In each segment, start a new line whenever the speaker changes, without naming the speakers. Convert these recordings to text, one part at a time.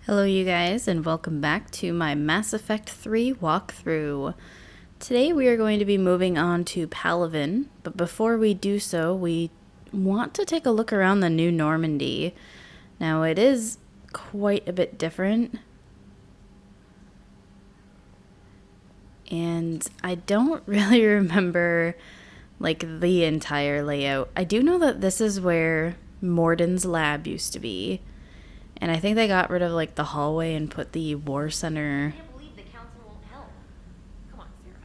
Hello you guys, and welcome back to my Mass Effect 3 walkthrough. Today we are going to be moving on to Palaven, but before we do so, we want to take a look around the new Normandy. Now it is quite a bit different, and I don't really remember like the entire layout. I do know that this is where Morden's lab used to be. And I think they got rid of like the hallway and put the war center.
I can't believe the council won't help. Come on, Sarah.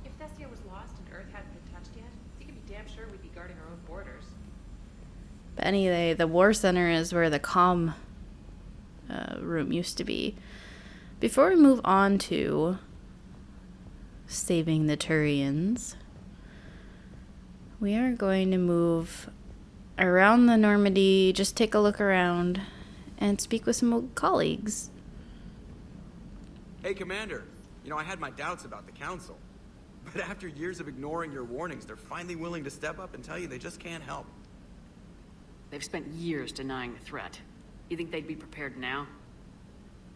If Thestia was lost and Earth hadn't been touched yet, you can be damn sure we'd be guarding our own borders.
But anyway, the war center is where the comm room used to be. Before we move on to saving the Turians, we are going to move around the Normandy, just take a look around, and speak with some old colleagues.
Hey, Commander. You know, I had my doubts about the Council. But after years of ignoring your warnings, they're finally willing to step up and tell you they just can't help.
They've spent years denying the threat. You think they'd be prepared now?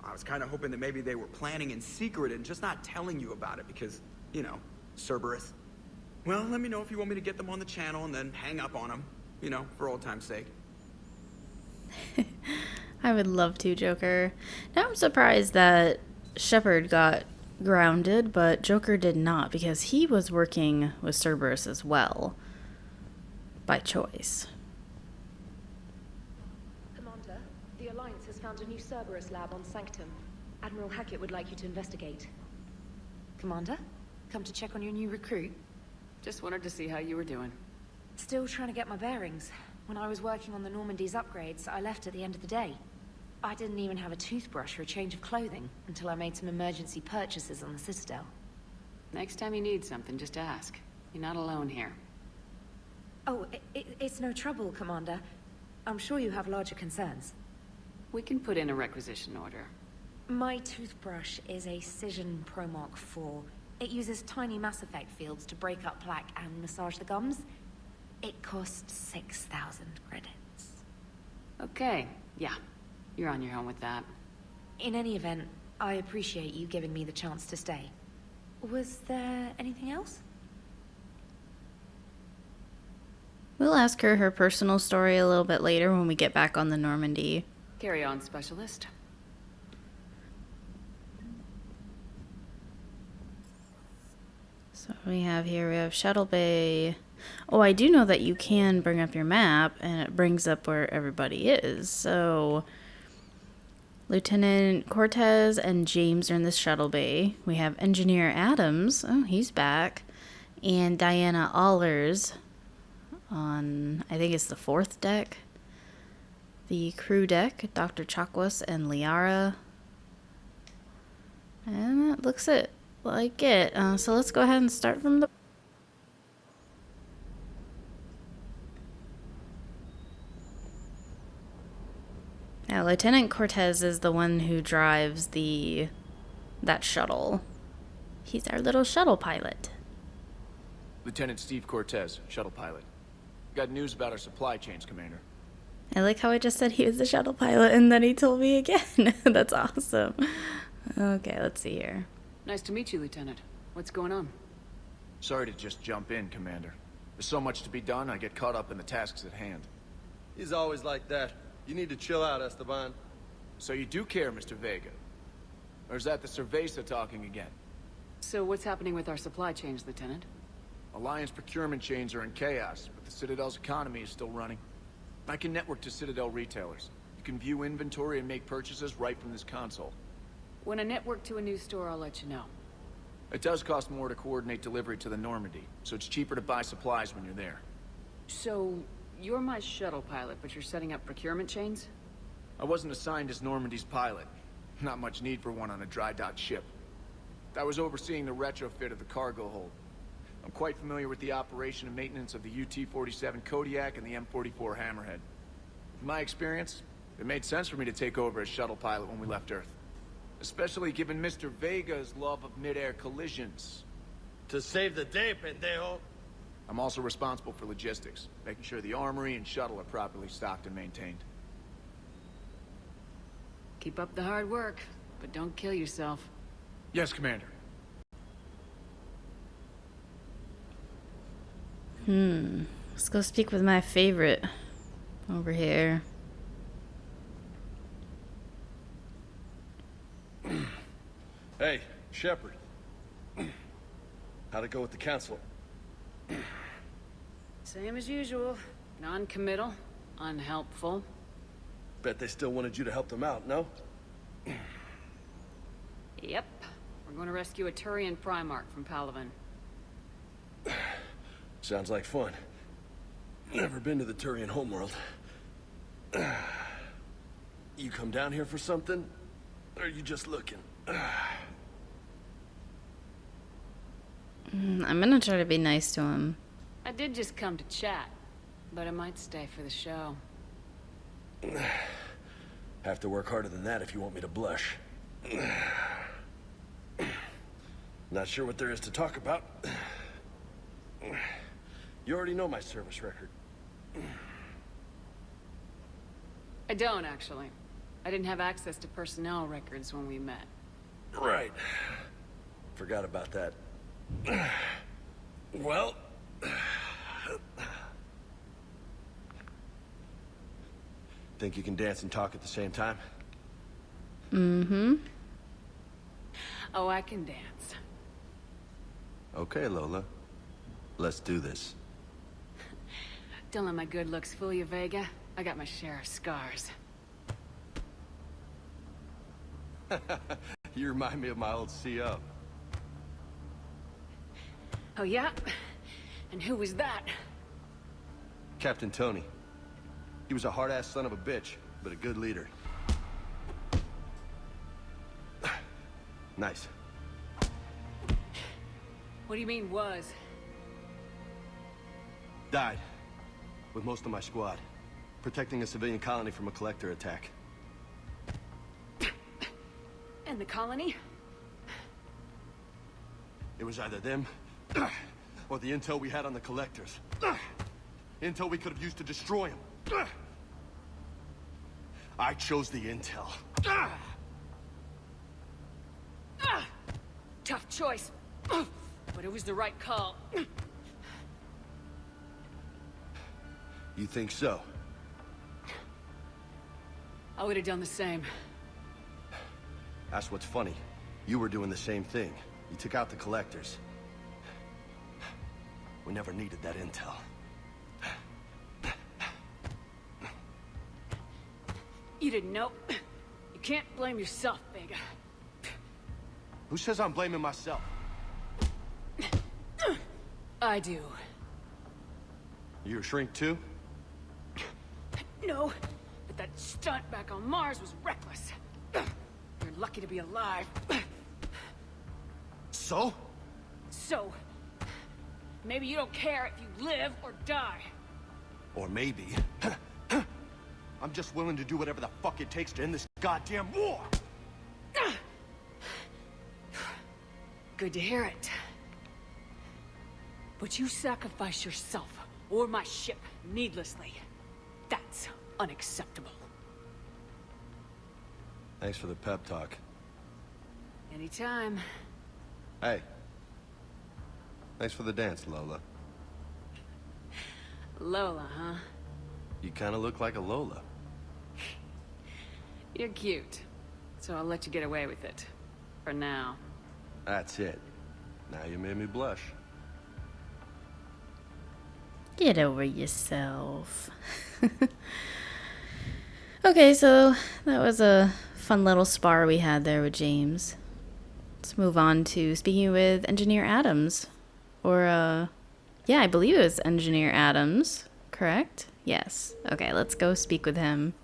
I was kind of hoping that maybe they were planning in secret and just not telling you about it because, you know, Cerberus. Well, let me know if you want me to get them on the channel and then hang up on them. You know, for old time's sake.
I would love to, Joker. Now I'm surprised that Shepard got grounded, but Joker did not, because he was working with Cerberus as well. By choice.
Commander, the Alliance has found a new Cerberus lab on Sanctum. Admiral Hackett would like you to investigate. Commander? Come to check on your new recruit?
Just wanted to see how you were doing.
Still trying to get my bearings. When I was working on the Normandy's upgrades, I left at the end of the day. I didn't even have a toothbrush or a change of clothing until I made some emergency purchases on the Citadel.
Next time you need something, just ask. You're not alone here.
Oh, it's no trouble, Commander. I'm sure you have larger concerns.
We can put in a requisition order.
My toothbrush is a Cision Pro Mark IV. It uses tiny Mass Effect fields to break up plaque and massage the gums. It costs 6,000 credits.
Okay, yeah. You're on your own with that.
In any event, I appreciate you giving me the chance to stay. Was there anything else?
We'll ask her personal story a little bit later when we get back on the Normandy.
Carry on, Specialist.
So we have Shuttle Bay. Oh, I do know that you can bring up your map, and it brings up where everybody is. So Lieutenant Cortez and James are in the Shuttle Bay. We have Engineer Adams. Oh, he's back. And Diana Allers on, I think it's the 4th deck. The crew deck, Dr. Chakwas and Liara. And that looks like it. So let's go ahead and start from the... Now, Lieutenant Cortez is the one who drives that shuttle. He's our little shuttle pilot.
Lieutenant Steve Cortez, shuttle pilot. Got news about our supply chains, Commander.
I like how I just said he was the shuttle pilot, and then he told me again. That's awesome. Okay, let's see here.
Nice to meet you, Lieutenant. What's going on?
Sorry to just jump in, Commander. There's so much to be done, I get caught up in the tasks at hand.
He's always like that. You need to chill out, Esteban.
So you do care, Mr. Vega? Or is that the Cerveza talking again?
So what's happening with our supply chains, Lieutenant?
Alliance procurement chains are in chaos, but the Citadel's economy is still running. I can network to Citadel retailers. You can view inventory and make purchases right from this console.
When I network to a new store, I'll let you know.
It does cost more to coordinate delivery to the Normandy, so it's cheaper to buy supplies when you're there.
So, you're my shuttle pilot, but you're setting up procurement chains?
I wasn't assigned as Normandy's pilot. Not much need for one on a dry dock ship. I was overseeing the retrofit of the cargo hold. I'm quite familiar with the operation and maintenance of the UT-47 Kodiak and the M44 Hammerhead. In my experience, it made sense for me to take over as shuttle pilot when we left Earth. Especially given Mr. Vega's love of mid-air collisions.
To save the day, pendejo.
I'm also responsible for logistics, making sure the armory and shuttle are properly stocked and maintained.
Keep up the hard work, but don't kill yourself.
Yes, Commander.
Let's go speak with my favorite over here.
Hey, Shepard. How'd it go with the council?
Same as usual. Non-committal, unhelpful.
Bet they still wanted you to help them out, no?
Yep. We're going to rescue a Turian Primarch from Palaven.
Sounds like fun. Never been to the Turian homeworld. You come down here for something? Or are you just looking?
I'm gonna try to be nice to him.
I did just come to chat, but I might stay for the show.
Have to work harder than that if you want me to blush. Not sure what there is to talk about. You already know my service record.
I don't, actually. I didn't have access to personnel records when we met.
Right. Forgot about that. Well... Think you can dance and talk at the same time?
Mm-hmm.
Oh, I can dance.
Okay, Lola. Let's do this.
Don't let my good looks fool you, Vega. I got my share of scars.
You remind me of my old CO.
Oh, yeah? And who was that?
Captain Tony. He was a hard-ass son of a bitch, but a good leader. Nice.
What do you mean, was?
Died. With most of my squad. Protecting a civilian colony from a collector attack.
And the colony?
It was either them, or the intel we had on the collectors. Intel we could have used to destroy them. I chose the intel.
Tough choice. But it was the right call.
You think so?
I would have done the same.
That's what's funny. You were doing the same thing. You took out the collectors. We never needed that intel.
You didn't know. You can't blame yourself, Vega.
Who says I'm blaming myself?
I do.
You a shrink too?
No, but that stunt back on Mars was reckless. You're lucky to be alive.
So?
So, maybe you don't care if you live or die.
Or maybe... I'm just willing to do whatever the fuck it takes to end this goddamn war!
Good to hear it. But you sacrifice yourself, or my ship, needlessly. That's unacceptable.
Thanks for the pep talk.
Anytime.
Hey. Thanks for the dance, Lola.
Lola, huh?
You kinda look like a Lola.
You're cute. So I'll let you get away with it. For now.
That's it. Now you made me blush.
Get over yourself. Okay, so that was a fun little spar we had there with James. Let's move on to speaking with Engineer Adams. Or, yeah, I believe it was Engineer Adams, correct? Yes. Okay, let's go speak with him.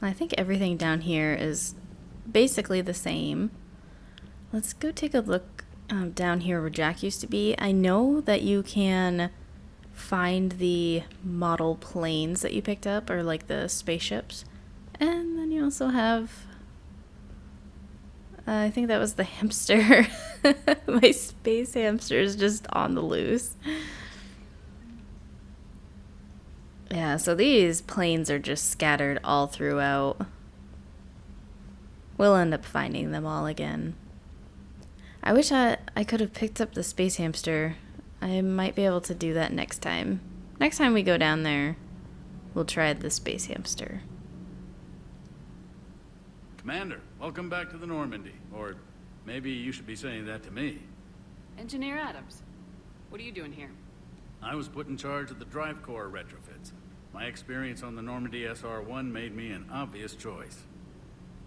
I think everything down here is basically the same. Let's go take a look down here where Jack used to be. I know that you can find the model planes that you picked up, or like the spaceships. And then you also have I think that was the hamster. My space hamster is just on the loose. Yeah, so these planes are just scattered all throughout. We'll end up finding them all again. I wish I could have picked up the space hamster. I might be able to do that next time. Next time we go down there, we'll try the space hamster.
Commander, welcome back to the Normandy. Or maybe you should be saying that to me.
Engineer Adams, what are you doing here?
I was put in charge of the drive core retrofits. My experience on the Normandy SR-1 made me an obvious choice.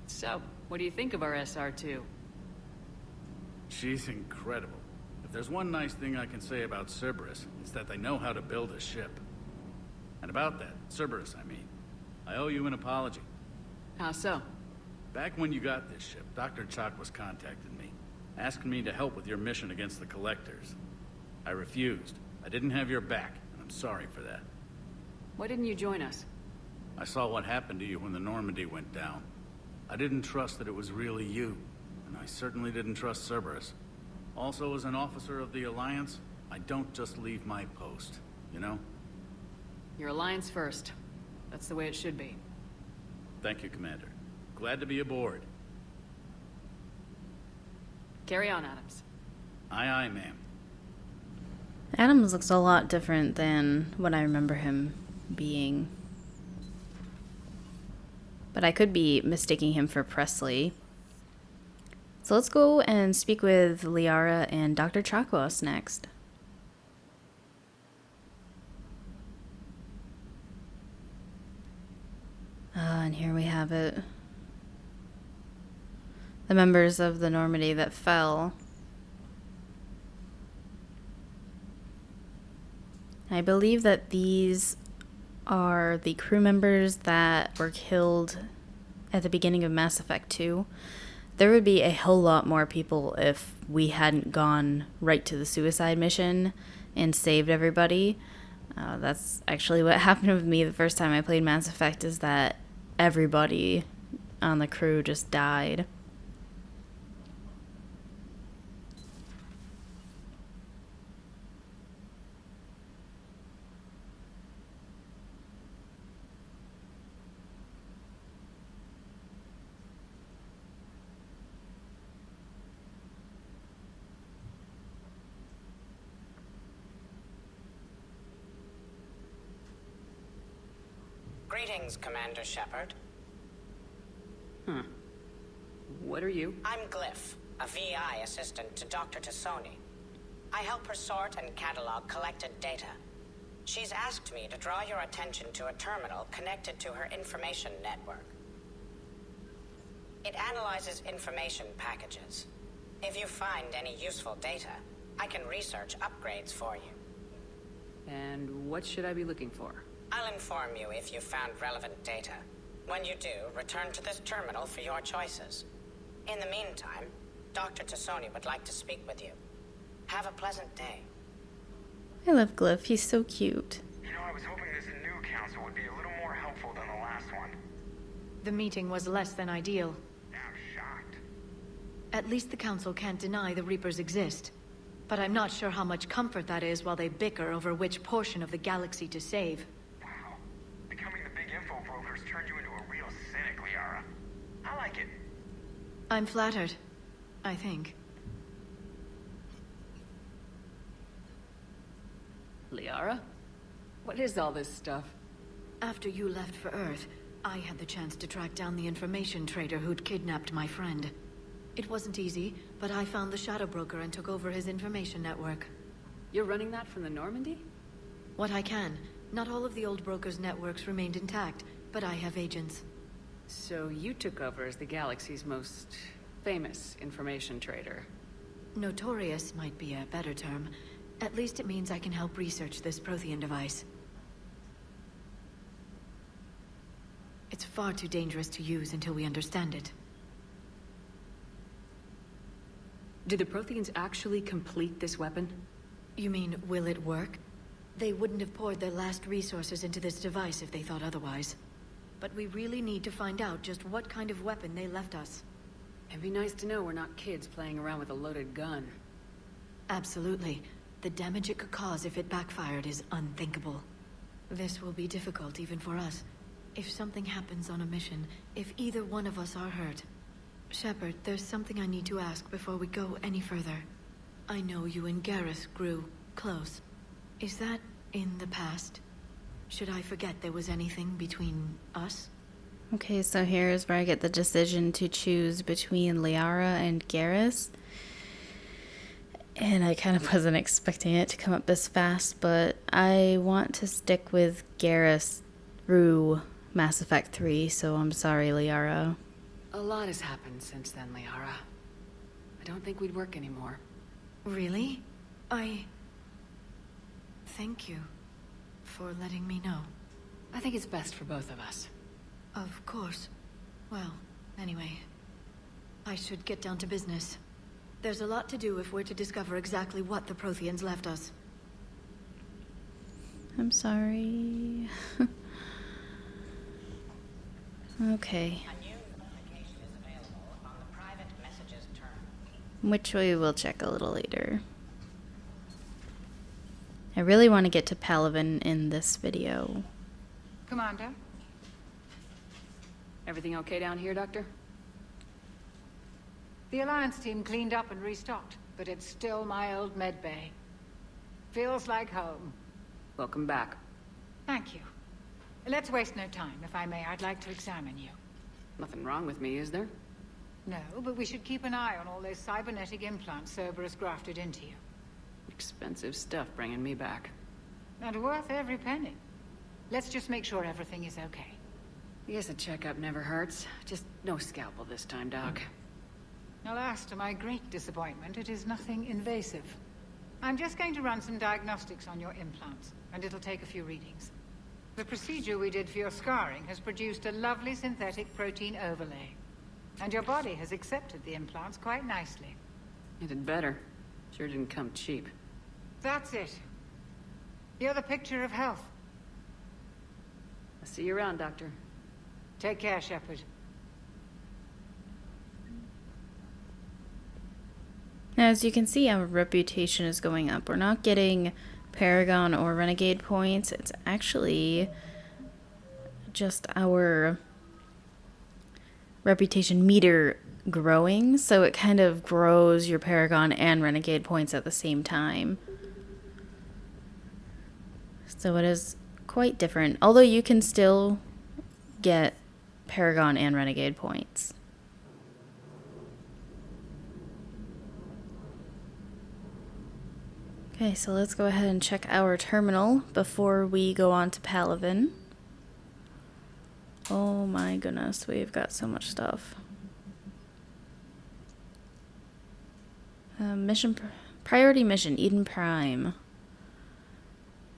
So, what do you think of our SR-2?
She's incredible. If there's one nice thing I can say about Cerberus, it's that they know how to build a ship. And about that, Cerberus, I mean, I owe you an apology.
How so?
Back when you got this ship, Dr. Chakwas contacted me, asking me to help with your mission against the Collectors. I refused. I didn't have your back, and I'm sorry for that.
Why didn't you join us?
I saw what happened to you when the Normandy went down. I didn't trust that it was really you, and I certainly didn't trust Cerberus. Also, as an officer of the Alliance, I don't just leave my post, you know?
Your Alliance first. That's the way it should be.
Thank you, Commander. Glad to be aboard.
Carry on, Adams.
Aye, aye, ma'am.
Adams looks a lot different than what I remember him being. But I could be mistaking him for Presley. So let's go and speak with Liara and Dr. Chakwas next. And here we have it. The members of the Normandy that fell. I believe that these are the crew members that were killed at the beginning of Mass Effect 2. There would be a whole lot more people if we hadn't gone right to the suicide mission and saved everybody. That's actually what happened with me the first time I played Mass Effect, is that everybody on the crew just died.
Greetings, Commander Shepard.
What are you?
I'm Glyph, a VI assistant to Dr. Tassoni. I help her sort and catalog collected data. She's asked me to draw your attention to a terminal connected to her information network. It analyzes information packages. If you find any useful data, I can research upgrades for you.
And what should I be looking for?
I'll inform you if you've found relevant data. When you do, return to this terminal for your choices. In the meantime, Dr. Tassoni would like to speak with you. Have a pleasant day.
I love Glyph. He's so cute.
You know, I was hoping this new council would be a little more helpful than the last one.
The meeting was less than ideal.
I'm shocked.
At least the council can't deny the Reapers exist. But I'm not sure how much comfort that is while they bicker over which portion of the galaxy to save.
Wow. Becoming the big info brokers turned you into a real cynic, Liara. I like it.
I'm flattered. I think.
Liara? What is all this stuff?
After you left for Earth, I had the chance to track down the information trader who'd kidnapped my friend. It wasn't easy, but I found the Shadow Broker and took over his information network.
You're running that from the Normandy?
What I can. Not all of the old broker's networks remained intact, but I have agents.
So you took over as the galaxy's most famous information trader.
Notorious might be a better term. At least it means I can help research this Prothean device. It's far too dangerous to use until we understand it.
Do the Protheans actually complete this weapon?
You mean, will it work? They wouldn't have poured their last resources into this device if they thought otherwise. But we really need to find out just what kind of weapon they left us.
It'd be nice to know we're not kids playing around with a loaded gun.
Absolutely. The damage it could cause if it backfired is unthinkable. This will be difficult even for us. If something happens on a mission, if either one of us are hurt. Shepard, there's something I need to ask before we go any further. I know you and Garrus grew close. Is that in the past? Should I forget there was anything between us?
Okay, so here's where I get the decision to choose between Liara and Garrus. And I kind of wasn't expecting it to come up this fast, but I want to stick with Garrus through Mass Effect 3, so I'm sorry, Liara.
A lot has happened since then, Liara. I don't think we'd work anymore.
Really? Thank you for letting me know.
I think it's best for both of us.
Of course. Well, anyway, I should get down to business. There's a lot to do if we're to discover exactly what the Protheans left us.
I'm sorry. Okay.
A new notification is available on the private messages term.
Which we will check a little later. I really want to get to Palaven in this video.
Commander? Everything okay down here, Doctor?
The Alliance team cleaned up and restocked, but it's still my old med bay. Feels like home.
Welcome back.
Thank you. Let's waste no time. If I may, I'd like to examine you.
Nothing wrong with me, is there?
No, but we should keep an eye on all those cybernetic implants Cerberus grafted into you.
Expensive stuff bringing me back.
And worth every penny. Let's just make sure everything is okay.
Guess a checkup never hurts. Just no scalpel this time, Doc.
Alas, to my great disappointment, it is nothing invasive. I'm just going to run some diagnostics on your implants, and it'll take a few readings. The procedure we did for your scarring has produced a lovely synthetic protein overlay. And your body has accepted the implants quite nicely.
You did better. Sure didn't come cheap.
That's it. You're the picture of health.
I'll see you around, Doctor.
Take care, Shepard.
Now, as you can see, our reputation is going up. We're not getting Paragon or Renegade points. It's actually just our reputation meter growing, so it kind of grows your Paragon and Renegade points at the same time. So it is quite different, although you can still get Paragon and Renegade points. Okay, so let's go ahead and check our terminal before we go on to Palaven. Oh my goodness, we've got so much stuff. Priority mission, Eden Prime.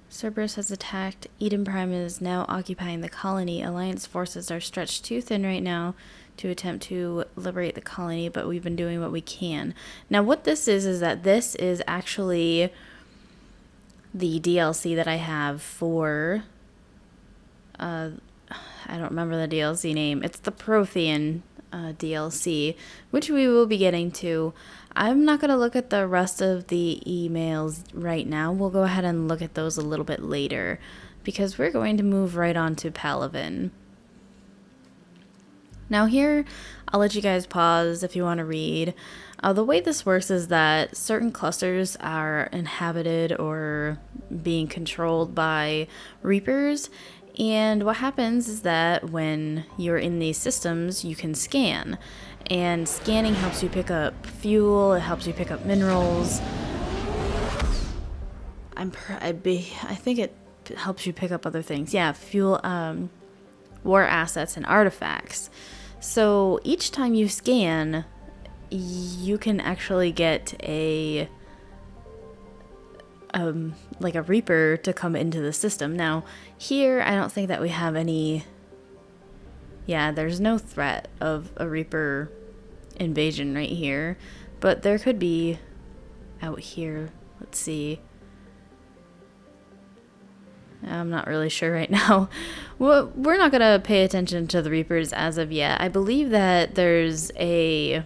Cerberus has attacked. Eden Prime is now occupying the colony. Alliance forces are stretched too thin right now to attempt to liberate the colony, but we've been doing what we can. Now what this is that this is actually the DLC that I have for, I don't remember the DLC name. It's the Prothean DLC, which we will be getting to. I'm not going to look at the rest of the emails right now. We'll go ahead and look at those a little bit later, because we're going to move right on to Palaven. Now here, I'll let you guys pause if you want to read. The way this works is that certain clusters are inhabited or being controlled by Reapers, and what happens is that when you're in these systems, you can scan. And scanning helps you pick up fuel, it helps you pick up minerals. I think it helps you pick up other things. Yeah, fuel, war assets and artifacts. So each time you scan, you can actually get a like a Reaper to come into the system. Now, here I don't think that we have any. Yeah, there's no threat of a Reaper invasion right here, but there could be out here. Let's see. I'm not really sure right now. Well, we're not going to pay attention to the Reapers as of yet. I believe that there's a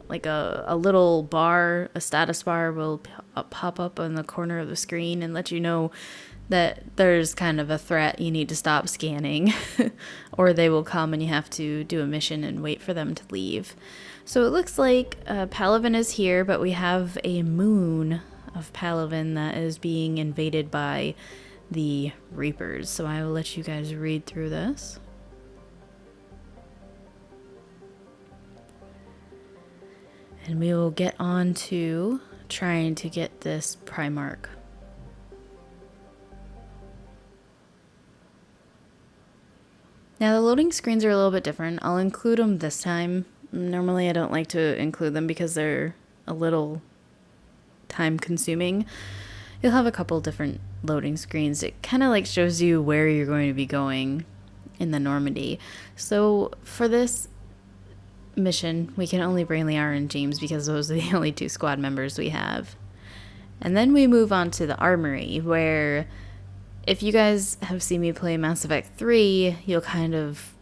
like a little bar, a status bar will pop up on the corner of the screen and let you know that there's kind of a threat. You need to stop scanning or they will come and you have to do a mission and wait for them to leave. So it looks like Palaven is here, but we have a moon of Palaven that is being invaded by the Reapers. So I will let you guys read through this. And we will get on to trying to get this Primarch. Now the loading screens are a little bit different. I'll include them this time. Normally I don't like to include them because they're a little time consuming. You'll have a couple different loading screens. It kind of like shows you where you're going to be going in the Normandy. So for this mission, we can only bring Liara and James because those are the only 2 squad members we have. And then we move on to the armory, where if you guys have seen me play Mass Effect 3, you'll kind of,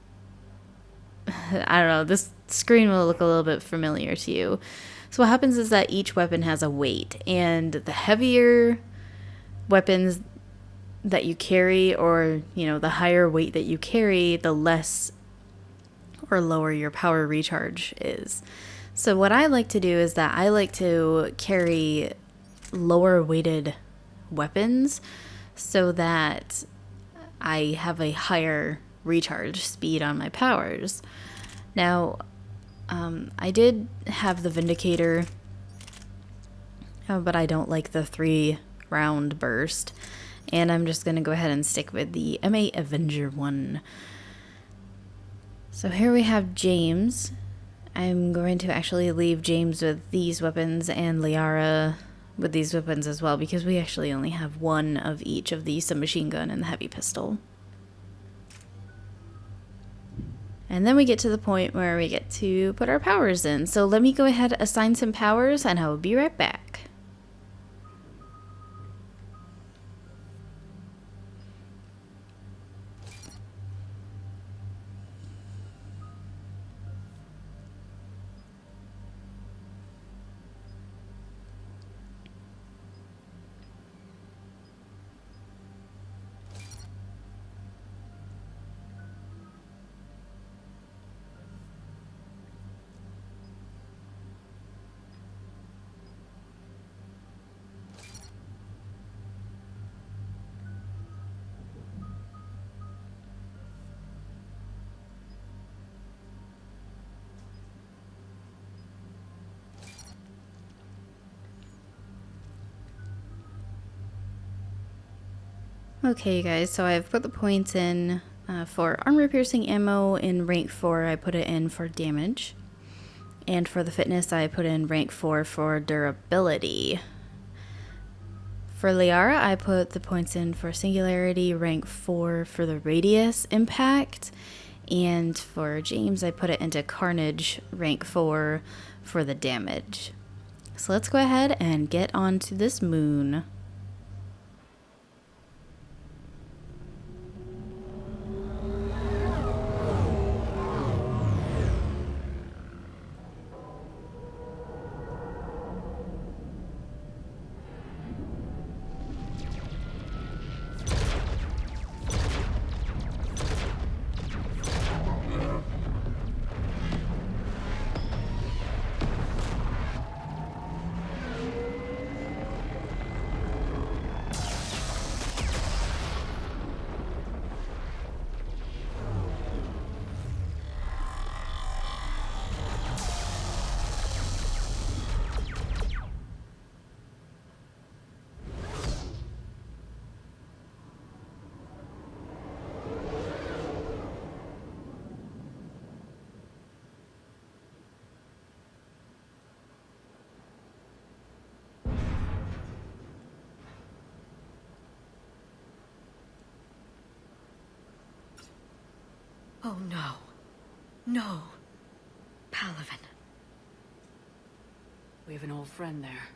I don't know, this screen will look a little bit familiar to you. So what happens is that each weapon has a weight, and the heavier weapons that you carry, or, you know, the higher weight that you carry, the less or lower your power recharge is. So what I like to do is that I like to carry lower weighted weapons so that I have a higher recharge speed on my powers. Now, I did have the Vindicator, but I don't like the 3-round burst. And I'm just going to go ahead and stick with the M8 Avenger one. So here we have James. I'm going to actually leave James with these weapons and Liara with these weapons as well, because we actually only have one of each of the submachine gun and the heavy pistol. And then we get to the point where we get to put our powers in. So let me go ahead and assign some powers and I will be right back. Okay, you guys, so I've put the points in for armor piercing ammo in rank 4. I put it in for damage. And for the fitness, I put in rank 4 for durability. For Liara, I put the points in for singularity, rank 4 for the radius impact. And for James, I put it into carnage, rank 4 for the damage. So let's go ahead and get onto this moon.
Oh no. No. Palaven.
We have an old friend there.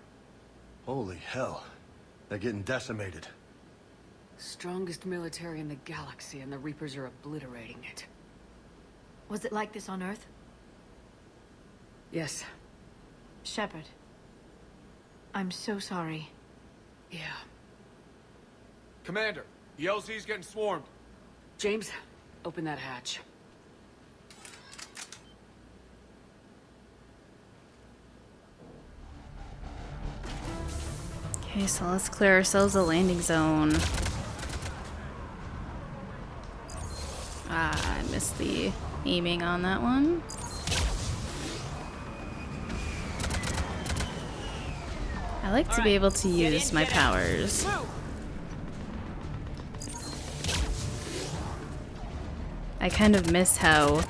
Holy hell. They're getting decimated.
Strongest military in the galaxy, and the Reapers are obliterating it.
Was it like this on Earth?
Yes.
Shepard. I'm so sorry.
Yeah.
Commander, the LZ's getting swarmed.
James, open that hatch.
Okay, so let's clear ourselves a landing zone. Ah, I missed the aiming on that one. I like to be able to use my powers. I kind of miss how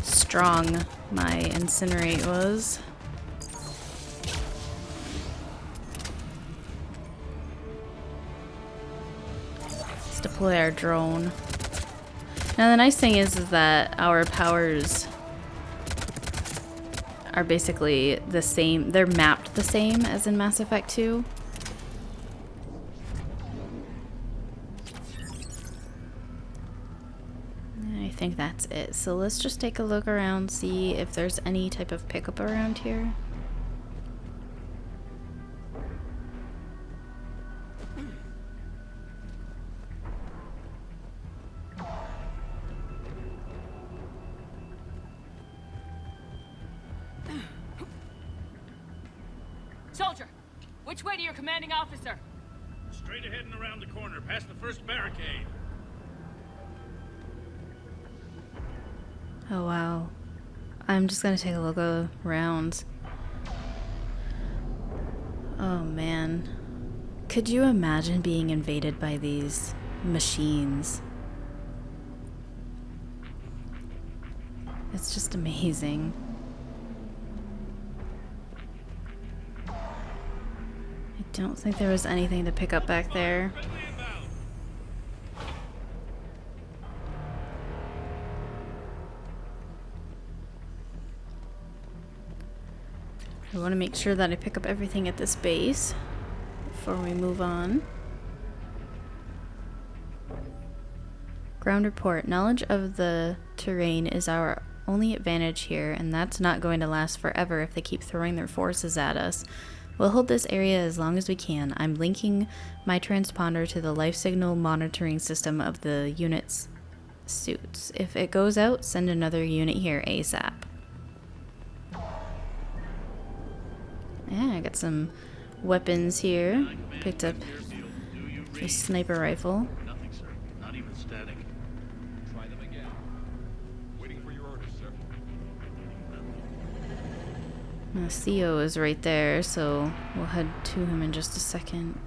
strong my incinerate was. Let's deploy our drone. Now the nice thing is that our powers are basically the same. They're mapped the same as in Mass Effect 2. I think that's it. So let's just take a look around, see if there's any type of pickup around here.
Soldier, which way to your commanding officer?
Straight ahead and around the corner, past the first barricade.
Oh wow. I'm just gonna take a look around. Oh man. Could you imagine being invaded by these machines? It's just amazing. I don't think there was anything to pick up back there. I want to make sure that I pick up everything at this base before we move on. Ground report. Knowledge of the terrain is our only advantage here, and that's not going to last forever if they keep throwing their forces at us. We'll hold this area as long as we can. I'm linking my transponder to the life signal monitoring system of the unit's suits. If it goes out, send another unit here ASAP. Yeah, I got some weapons here. Picked up a sniper rifle.
Nothing, sir. Not even static.
Try them again. Waiting for your orders, sir.
Theo is right there, so we'll head to him in just a second.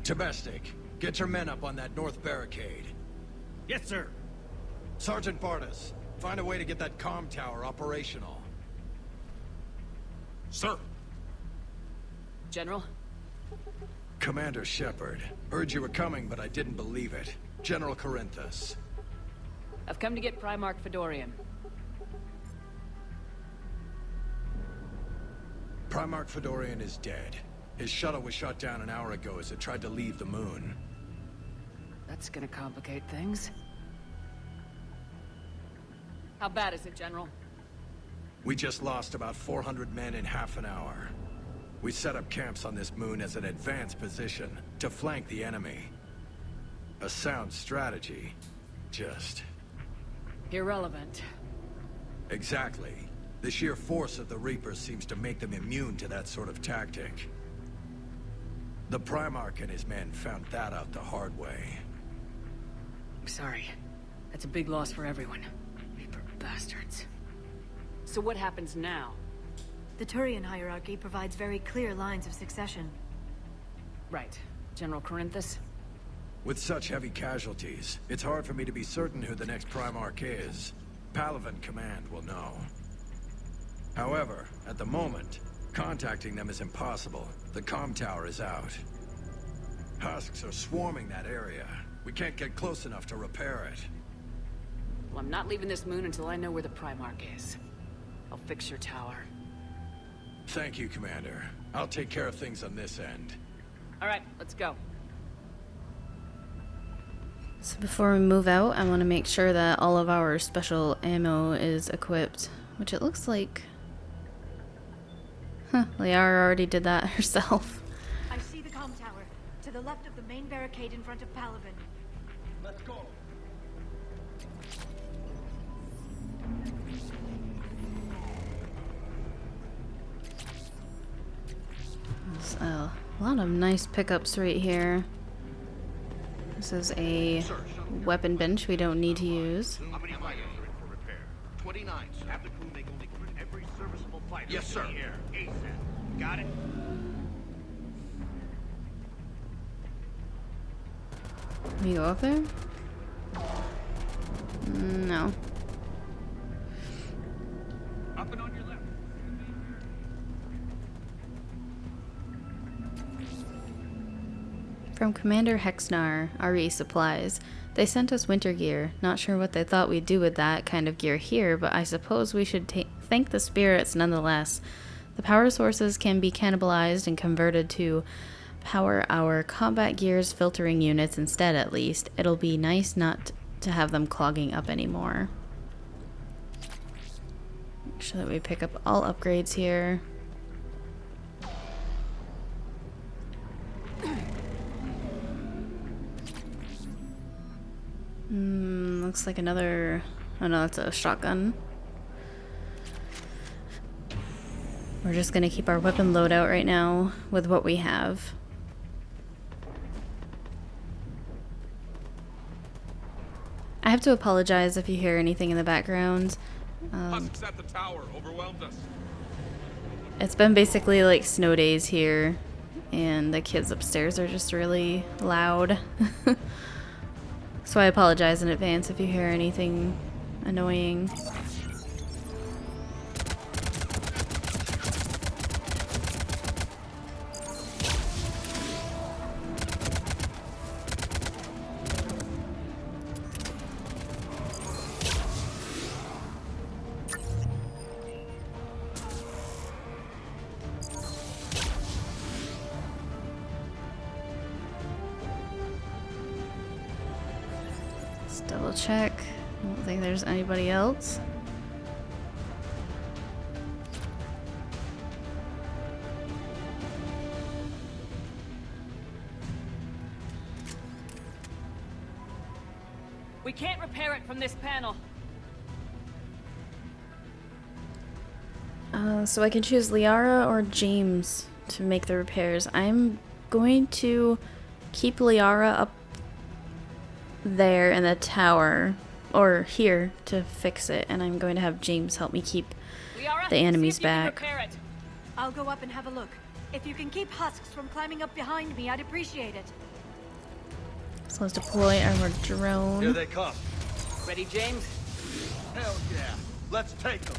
Domestic, get your men up on that north barricade.
Yes, sir.
Sergeant Bartas, find a way to get that comm tower operational.
Sir.
General?
Commander Shepard, heard you were coming, but I didn't believe it. General Corinthos.
I've come to get Primarch Fedorian.
Primarch Fedorian is dead. His shuttle was shot down an hour ago as it tried to leave the moon.
That's gonna complicate things. How bad is it, General?
We just lost about 400 men in half an hour. We set up camps on this moon as an advanced position to flank the enemy. A sound strategy. Just...
Irrelevant.
Exactly. The sheer force of the Reapers seems to make them immune to that sort of tactic. The Primarch and his men found that out the hard way.
I'm sorry. That's a big loss for everyone. Reaper bastards. So what happens now?
The Turian hierarchy provides very clear lines of succession.
Right. General Corinthos?
With such heavy casualties, it's hard for me to be certain who the next Primarch is. Palaven Command will know. However, at the moment, contacting them is impossible. The comm tower is out. Husks are swarming that area. We can't get close enough to repair it.
Well, I'm not leaving this moon until I know where the Primarch is. I'll fix your tower.
Thank you, Commander. I'll take care of things on this end.
All right, let's go.
So before we move out, I want to make sure that all of our special ammo is equipped which it looks like... Huh, Liara already did that herself.
I see the comm tower, to the left of the main barricade in front of Palaven.
Let's go.
There's a lot of nice pickups right here. This is a weapon bench we don't need to use.
How many fighters are in for repair? 29. Have the crew make only every serviceable fighter. Yes, sir. In the air. ASAP. Got it?
Can we go up there? No.
Up and on your left.
From Commander Hexnar, RE Supplies. They sent us winter gear. Not sure what they thought we'd do with that kind of gear here, but I suppose we should thank the spirits nonetheless. The power sources can be cannibalized and converted to power our combat gear's filtering units instead, at least. It'll be nice not to have them clogging up anymore. Make sure that we pick up all upgrades here. Looks like another... Oh no, that's a shotgun. We're just gonna keep our weapon loadout right now with what we have. I have to apologize if you hear anything in the background.
Husks at the tower overwhelmed us.
It's been basically like snow days here, and the kids upstairs are just really loud. So I apologize in advance if you hear anything annoying. Double check. I don't think there's anybody else.
We can't repair it from this panel.
So I can choose Liara or James to make the repairs. I'm going to keep Liara up there in the tower, or here, to fix it, and I'm going to have James help me keep
Liara,
the enemies
see if you can
back.
repair it.
I'll go up and have a look. If you can keep husks from climbing up behind me, I'd appreciate it.
So let's deploy our
Here
drone.
they come.
Ready, James?
Hell yeah. Let's take them.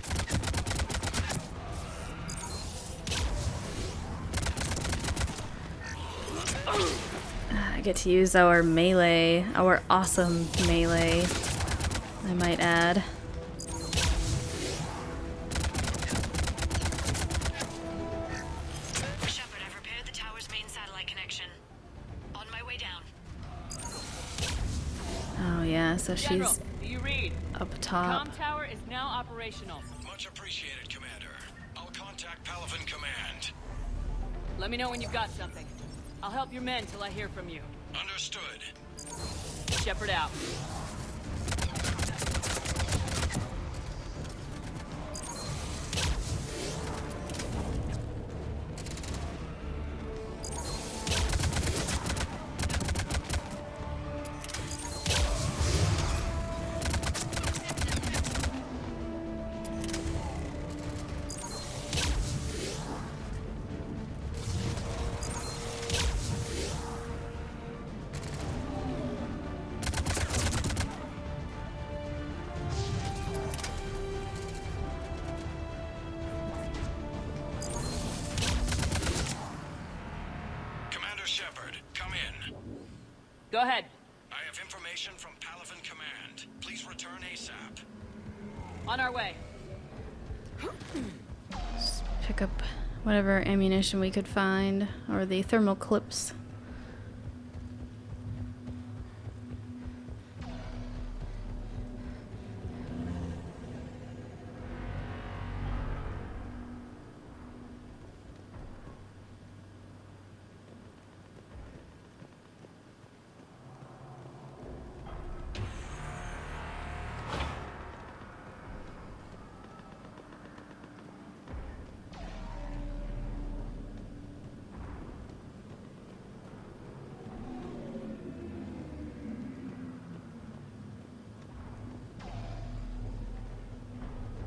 I get to use our melee, our awesome melee, I might add.
Shepard, I've repaired the tower's main satellite connection. On my way down.
Oh yeah, so
General,
she's
do you read?
up top.
Comm tower is now operational.
Much appreciated, Commander. I'll contact Palaven Command.
Let me know when you've got something. I'll help your men till I hear from you.
Understood.
Shepard out. Go ahead.
I have information from Palaven Command. Please return ASAP.
On our way.
Just pick up whatever ammunition we could find, or the thermal clips.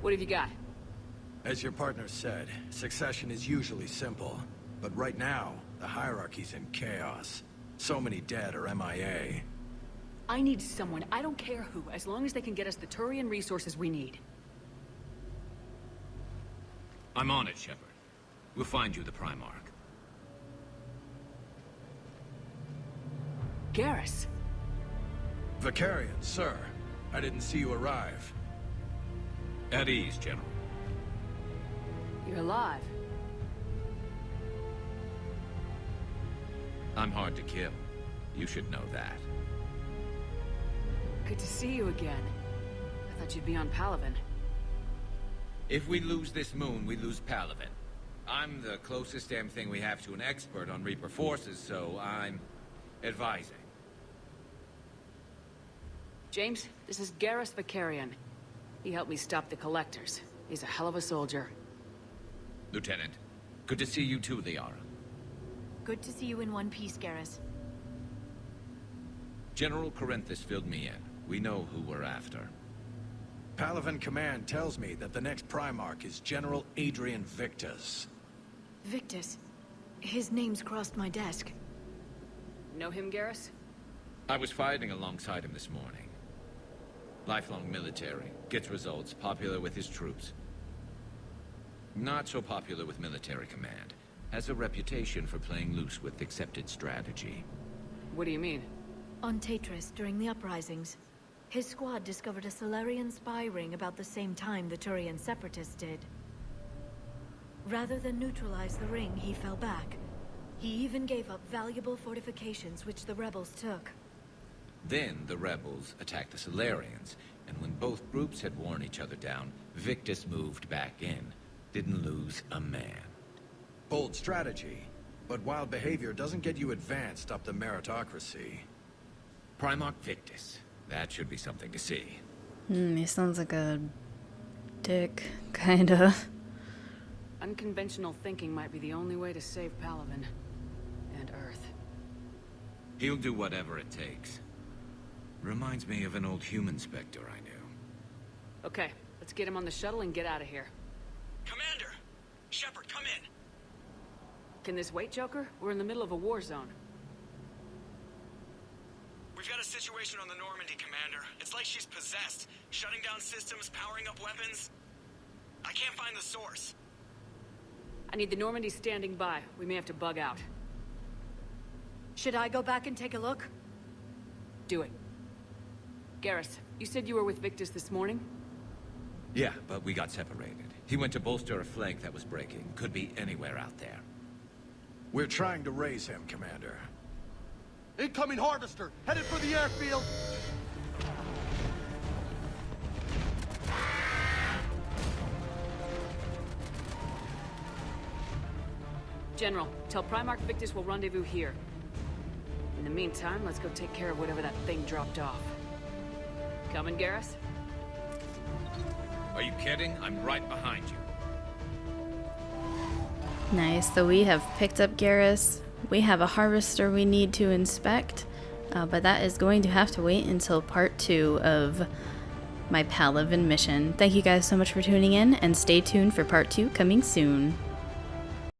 What have you got?
As your partner said, succession is usually simple. But right now, the hierarchy's in chaos. So many dead or MIA.
I need someone, I don't care who, as long as they can get us the Turian resources we need.
I'm on it, Shepard. We'll find you the Primarch.
Garrus.
Vicarian, sir. I didn't see you arrive.
At ease, General.
You're alive.
I'm hard to kill. You should know that.
Good to see you again. I thought you'd be on Palaven.
If we lose this moon, we lose Palaven. I'm the closest damn thing we have to an expert on Reaper forces, so I'm advising.
James, this is Garrus Vicarian. He helped me stop the Collectors. He's a hell of a soldier.
Lieutenant, good to see you too, Liara.
Good to see you in one piece, Garrus.
General Corinthos filled me in. We know who we're after.
Palaven Command tells me that the next Primarch is General Adrian Victus.
Victus? His name's crossed my desk.
Know him, Garrus?
I was fighting alongside him this morning. Lifelong military, gets results, popular with his troops. Not so popular with military command. Has a reputation for playing loose with accepted strategy.
What do you mean?
On Tatris, during the uprisings, his squad discovered a Solarian spy ring about the same time the Turian Separatists did. Rather than neutralize the ring, he fell back. He even gave up valuable fortifications which the rebels took.
Then the rebels attacked the Solarians, and when both groups had worn each other down, Victus moved back in. Didn't lose a man.
Bold strategy, but wild behavior doesn't get you advanced up the meritocracy.
Primarch Victus. That should be something to see.
He sounds like a dick, kinda.
Unconventional thinking might be the only way to save Palaven. And Earth.
He'll do whatever it takes. Reminds me of an old human Spectre I knew.
Okay, let's get him on the shuttle and get out of here.
Commander! Shepard, come in!
Can this wait, Joker? We're in the middle of a war zone.
We've got a situation on the Normandy, Commander. It's like she's possessed. Shutting down systems, powering up weapons. I can't find the source.
I need the Normandy standing by. We may have to bug out.
Should I go back and take a look?
Do it. Garrus, you said you were with Victus this morning?
Yeah, but we got separated. He went to bolster a flank that was breaking. Could be anywhere out there.
We're trying to raise him, Commander.
Incoming Harvester! Headed for the airfield!
General, tell Primarch Victus we'll rendezvous here. In the meantime, let's go take care of whatever that thing dropped off. Coming, Garrus?
Are you kidding? I'm right behind you.
Nice, so we have picked up Garrus. We have a harvester we need to inspect, but that is going to have to wait until part 2 of my Palaven mission. Thank you guys so much for tuning in, and stay tuned for part 2 coming soon.